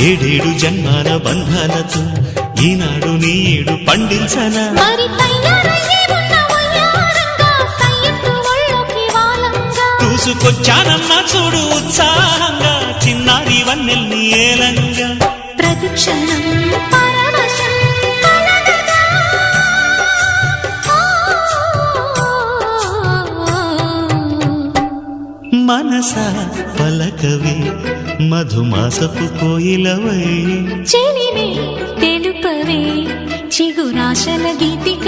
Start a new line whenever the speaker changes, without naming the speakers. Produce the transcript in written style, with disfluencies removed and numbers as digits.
ఏడేడు జన్మాల బంధాలతో ఈనాడు నీడు పండించనా
మరి తయారయ్యే ఉన్న వయ్యారంగా సయ్యత్తు ఒళ్ళోకి వాలంగా
చూసుకొచ్చానమ్మా చూడు ఉత్సాహంగా చిన్నారి వన్నెల్ని ఏలంగా
ప్రతిక్షణం పరవశం కలగగా.
మనసా పలకవే మధుమాసపు కోయిలవై
చెలిమే తెలుపవే చిగురాశల గీతిక